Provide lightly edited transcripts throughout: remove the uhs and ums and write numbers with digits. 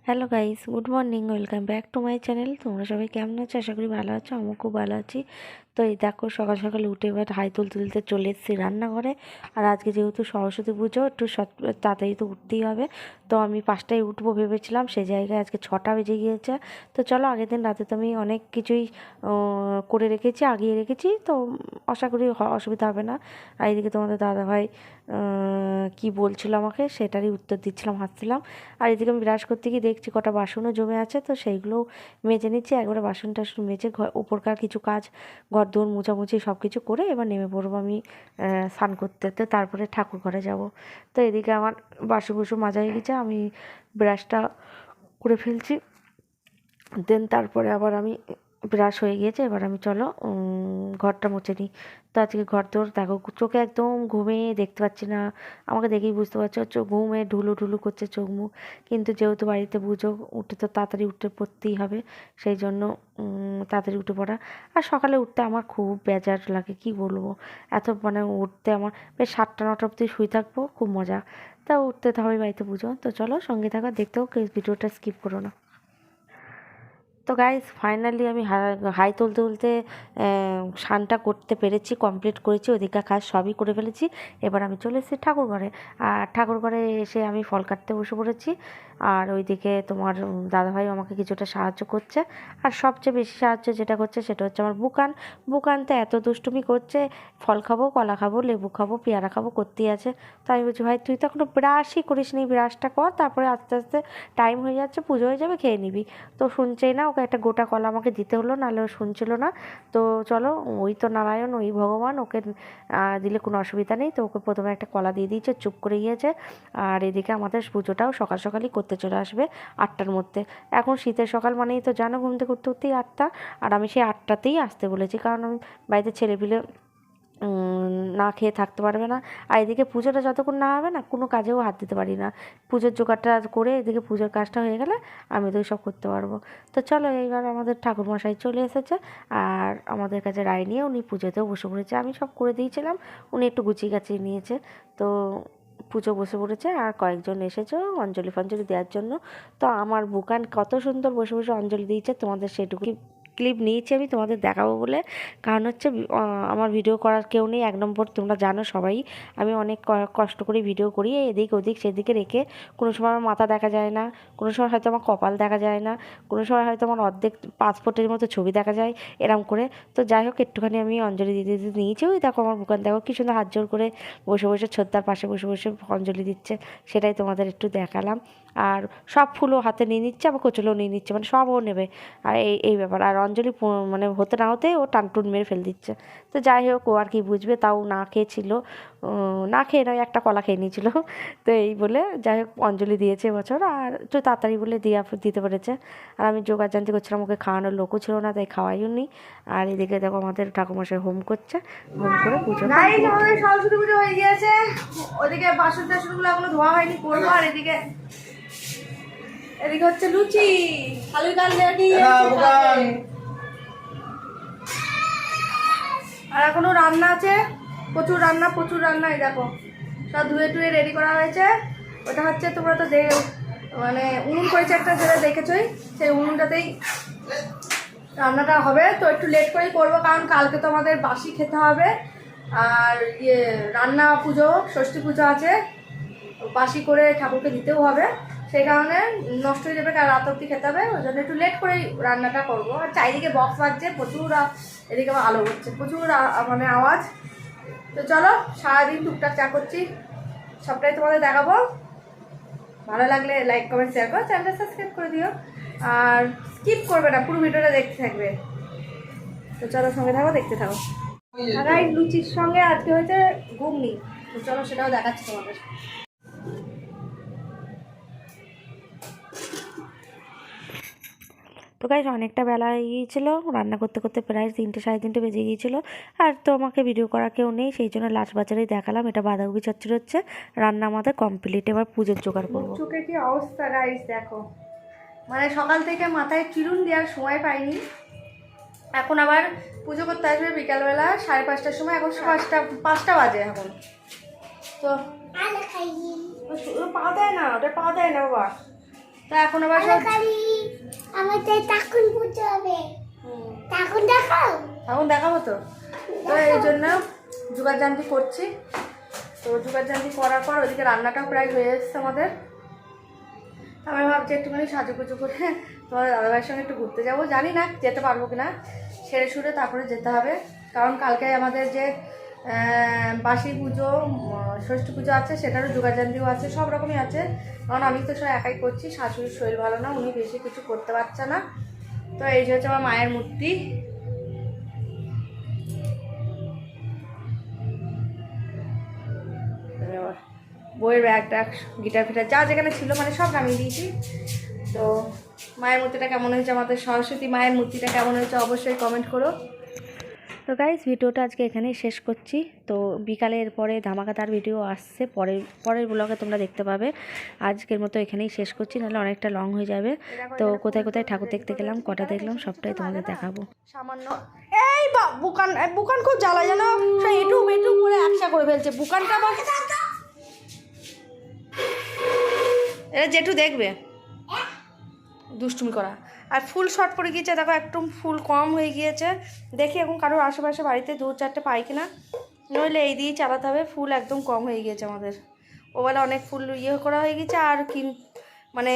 Hello guys, good morning, welcome back to my channel. তোমরা সবাই কেমন আছো? আশা করি ভালো আছো। আমি খুব ভালো আছি। তো এই দেখো, সকাল সকাল উঠে এবার হাই তুলতে তুলতে চলে এসেছি রান্নাঘরে। আর আজকে যেহেতু সরস্বতী পুজো, একটু তাড়াতাড়ি তো উঠতেই হবে। তো আমি 5টায় উঠবো ভেবেছিলাম, সেই জায়গায় আজকে 6টা বেজে গিয়েছে। তো চলো, আগের দিন রাতে তো আমি অনেক কিছুই করে রেখেছি, আগিয়ে রেখেছি, তো আশা করি অসুবিধা হবে না। আর এদিকে তোমাদের দাদাভাই কি বলছিল আমাকে, সেটারই উত্তর দিচ্ছিলাম, হাসছিলাম। আর এদিকে আমি ব্রাশ করতে গিয়ে দেখছি কটা বাসনও জমে আছে, তো সেইগুলোও মেজে নিচ্ছি। একবারে বাসন টাসন মেজে উপরকার কিছু কাজ, ঘর দৌড় মোছামুছি সব কিছু করে এবার নেমে পড়বো আমি স্নান করতে। তো তারপরে ঠাকুর ঘরে যাব। তো এদিকে আমার বাসন বুসন মাজা হয়ে গেছে, আমি ব্রাশটা করে ফেলছি। দেন তারপরে আবার আমি ব্রাশ হয়ে গিয়েছে, এবার আমি চলো ঘরটা মুছে নিই। তো আজকে ঘর তোর দেখো, চোখে একদম ঘুমে দেখতে পাচ্ছি না। আমাকে দেখেই বুঝতে পারছো, চোখ ঘুমে ঢুলু ঢুলু করছে চোখ মুখ। কিন্তু যেহেতু বাড়িতে পুজো, উঠে তো তাড়াতাড়ি উঠতে পড়তেই হবে, সেই জন্য তাড়াতাড়ি উঠে পড়া। আর সকালে উঠতে আমার খুব বেজার লাগে, কি বলবো। এত মানে উঠতে আমার বেশ 7টা 9টা অবধি শুয়ে থাকবো, খুব মজা। তা উঠতে তো হবে, বাড়িতে পুজো। তো চলো সঙ্গে থাকা, দেখতেও ভিডিওটা স্কিপ করো না। তো গাইস, ফাইনালি আমি হাই তুলতে তুলতে স্নানটা করতে পেরেছি, কমপ্লিট করেছি, ওদিককার কাজ সবই করে ফেলেছি। এবার আমি চলে এসেছি ঠাকুর ঘরে। আর ঠাকুর ঘরে এসে আমি ফল কাটতে বসে পড়েছি। আর ওইদিকে তোমার দাদাভাই আমাকে কিছুটা সাহায্য করছে। আর সবচেয়ে বেশি সাহায্য যেটা করছে সেটা হচ্ছে আমার বুকানতে এত দুষ্টুমি করছে। ফল খাবো, কলা খাবো, লেবু খাবো, পেয়ারা খাবো করতেই আছে। তো আমি বলছি, ভাই তুই তো এখনো ব্রাশই করিস নি, ব্রাশটা কর, তারপরে আস্তে আস্তে টাইম হয়ে যাচ্ছে, পুজো হয়ে যাবে, খেয়ে নিবি। তো শুনছেই না, ওকে একটা গোটা কলা আমাকে দিতে হলো, নাহলে ও শুনছিল না। তো চলো, ওই তো নারায়ণ, ওই ভগবান, ওকে দিলে কোনো অসুবিধা নেই। তো ওকে প্রথমে একটা কলা দিয়ে দিয়েছে, চুপ করে গিয়েছে। আর এদিকে আমাদের পুজোটাও সকাল সকালই করতে চলে আসবে 8টার মধ্যে। এখন শীতের সকাল মানেই তো জানো, ঘুম থেকে উঠতে উঠতেই 8টা। আর আমি সেই 8টাতেই আসতে বলেছি, কারণ আমি বাড়িতে ছেলেপিলে না খেয়ে থাকতে পারবে না। আর এদিকে পুজোটা যতক্ষণ না হবে না, কোনো কাজেও হাত দিতে পারি না। পুজোর জোগাড়টা করে এদিকে পুজোর কাজটা হয়ে গেলে আমি তো সব করতে পারবো। তো চলো, এইবার আমাদের ঠাকুরমশাই চলে এসেছে। আর আমাদের কাছে রায় নিয়ে উনি পুজোতেও বসে পড়েছে। আমি সব করে দিয়েছিলাম, উনি একটু গুছিয়ে গাছিয়ে নিয়েছে। তো পুজো বসে পড়েছে, আর কয়েকজন এসেছে অঞ্জলি ফঞ্জলি দেওয়ার জন্য। তো আমার বুকান কত সুন্দর বসে বসে অঞ্জলি দিয়েছে, তোমাদের সেটুকু ক্লিপ নিয়েছি আমি তোমাদের দেখাবো বলে। কারণ হচ্ছে আমার ভিডিও করার কেউ নেই, 1 নম্বর তোমরা জানো সবাই। আমি অনেক কষ্ট করে ভিডিও করি, এদিক ওদিক সেদিকে রেখে। কোনো সময় আমার মাথা দেখা যায় না, কোনো সময় হয়তো আমার কপাল দেখা যায় না, কোনো সময় হয়তো আমার অর্ধেক পাসপোর্টের মতো ছবি দেখা যায়, এরম করে। তো যাই হোক, একটুখানি আমি অঞ্জলি দিতে দিতে নিয়েছি। ওই দেখো আমার বুকান, দেখো কি সুন্দর হাত জোর করে বসে বসে ছোদ্দার পাশে বসে বসে অঞ্জলি দিচ্ছে, সেটাই তোমাদের একটু দেখালাম। আর সব ফুলও হাতে নিয়ে নিচ্ছে, আবার কচুলোও নিয়ে নিচ্ছে, মানে সব ও নেবে। আর এই এই ব্যাপার। আর অঞ্জলি মানে হতে না হতে ও টানটুন মেরে ফেল দিচ্ছে। তো যাই হোক, ও আর কি বুঝবে, তাও না খেয়েছিল, না খেয়ে নয়, একটা কলা খেয়ে নিয়েছিল। তো এই বলে যাই হোক, অঞ্জলি দিয়েছে এবছর, আর একটু তাড়াতাড়ি বলে দিতে পেরেছে। আর আমি যোগাযান্তি করছিলাম, ওকে খাওয়ানোর লোকও ছিল না, তাই খাওয়াইও নি। আর এদিকে দেখো আমাদের ঠাকুরমশাই হোম করছে, হোম করে পুজো আমাদের সরস্বতী পুজো হয়ে গিয়েছে। ওদিকে বাসন টাসনগুলো এখনো ধোয়া হয়নি, করবো। আর এদিকে এদিকে হচ্ছে লুচি, আলু ডাল আর এখনো রান্না আছে, প্রচুর রান্না প্রচুর রান্না। এই দেখো সব ধুয়ে টুয়ে রেডি করা হয়েছে। ওটা হচ্ছে, তোমরা তো মানে উনুন করেছে একটা, যেটা দেখেছোই, সেই উনুনটাতেই রান্নাটা হবে। তো একটু লেট করেই করবো, কারণ কালকে তো আমাদের বাসি খেতে হবে। আর রান্না পুজো, ষষ্ঠী পুজো আছে, বাসি করে ঠাকুরকে দিতেও হবে। সেই কারণে নষ্ট হয়ে যাবে, কারণ রাত অব্দি খেতে হবে, ওই জন্য একটু লেট করেই রান্নাটা করবো। আর চারিদিকে বক্স বাজছে প্রচুর, এদিকে আবার আলো হচ্ছে, প্রচুর মানে আওয়াজ। তো চলো, সারাদিন টুকটাক চা করছি, সবটাই তোমাদের দেখাবো। ভালো লাগলে লাইক কমেন্ট শেয়ার করো, চ্যানেলটা সাবস্ক্রাইব করে দিও। আর স্কিপ করবে না, পুরো ভিডিওটা দেখতে থাকবে। তো চলো, সঙ্গে থাকো, দেখতে থাকো। আর এই লুচির সঙ্গে আজকে হয়েছে ঘুগনি। তো চলো, সেটাও দেখাচ্ছি তোমাদের। তো গাইস, অনেকটা বেলা হয়ে গিয়েছিল, রান্না করতে করতে প্রায় 3টে 3:30 বেজে গিয়েছিলো। আর তো আমাকে ভিডিও করা কেউ নেই, সেই জন্য লাস্ট বাজারেই দেখালাম। এটা বাঁধাকপি চচ্চড়ি হচ্ছে, রান্না আমাদের কমপ্লিট। এবার পুজোর জোগাড় করবো। চোখে কি অবস্থা গাইস দেখো, মানে সকাল থেকে মাথায় চিরুন দেওয়ার সময় পাইনি। এখন আবার পুজো করতে আসবে বিকালবেলা 5:30টার সময়, এখন 5টা বাজে এখন। তো পা দেয় না, ওটা পা দেয় না বাবা। তো এখন আবার সব আমাদের তখন পুজো হবে, তখন দেখাও। এখন দেখাবো তো। তো এই জন্য জোগাড় জান্তি করছি। তো জোগাড় জান্তি করার পর ওইদিকে রান্নাটাও প্রায় হয়ে এসছে আমাদের। আমি ভাবছি একটুখানি সাজুগুজু করে তোমার দাদাভাইয়ের সঙ্গে একটু ঘুরতে যাবো, জানি না যেতে পারবো কিনা, সেরে সুরে তারপরে যেতে হবে। কারণ কালকে আমাদের যে বাসি পুজো, ষষ্ঠী পুজো আছে, সেটারও জোগাড়জান্তিও আছে, সব রকমই আছে। কারণ আমি তো সব একাই করছি, শাশুড়ির শরীর ভালো না, উনি বেশি কিছু করতে পারছে না। তো এই যে হচ্ছে আমার মায়ের মূর্তি। বইয়ের ব্যাগ ট্যাগ, গিটার ফিটার যা যেখানে ছিল মানে সব নামিয়ে দিয়েছি। তো মায়ের মূর্তিটা কেমন হয়েছে, আমাদের সরস্বতী মায়ের মূর্তিটা কেমন হয়েছে অবশ্যই কমেন্ট করো। তো গাইস, ভিডিওটা আজকে এখানেই শেষ করছি। তো বিকালের পরে ধামাকাদার ভিডিও আসছে, পরের ব্লগে তোমরা দেখতে পাবে। আজকের মতো এখানেই শেষ করছি, নাহলে অনেকটা লং হয়ে যাবে। তো কোথায় কোথায় ঠাকুর দেখতে গেলাম, কটা দেখলাম, সবটাই তোমাদের দেখাবো। সামান্য এই বুকান, বুকান খুব জ্বালা জানো, এটু বেটু করে একসা করে ফেলছে বুকানটা। আবার এটা জেঠু দেখবে দুষ্টুমি করা। আর ফুল শর্ট পড়ে গিয়েছে, দেখো একটু ফুল কম হয়ে গিয়েছে। দেখি এখন কারোর আশেপাশে বাড়িতে 2-4টে পাই কিনা, নইলে এই দিয়েই চালাতে হবে। ফুল একদম কম হয়ে গিয়েছে আমাদের, ওবেলা অনেক ফুল ইয়ে করা হয়ে গেছে। আর মানে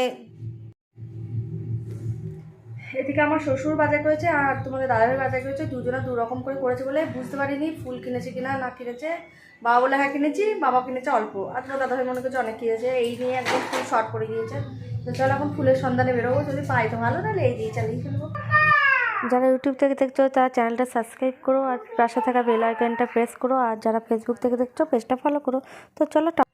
এদিকে আমার শ্বশুর বাজার করেছে আর তোমাদের দাদাভাই বাজার করেছে, দুজনে দু রকম করে করেছে বলে বুঝতে পারিনি ফুল কিনেছে কিনা না কিনেছে। বাবা বলে হ্যাঁ কিনেছি, বাবা কিনেছে অল্প, আর তোমার দাদাভাই মনে করছে অনেক কিনেছে। এই নিয়ে একদম ফুল শর্ট পড়ে গিয়েছে। তো চলো এখন ফুলের সন্ধানে বেরোবো, যদি পাই তো ভালো, নাহলে এই দিয়ে চালিয়ে ফেলবো। যারা ইউটিউব থেকে দেখছো তারা চ্যানেলটা সাবস্ক্রাইব করো আর পাশে থাকা বেল আইকনটা প্রেস করো, আর যারা ফেসবুক থেকে দেখছো পেজটা ফলো করো। তো চলো।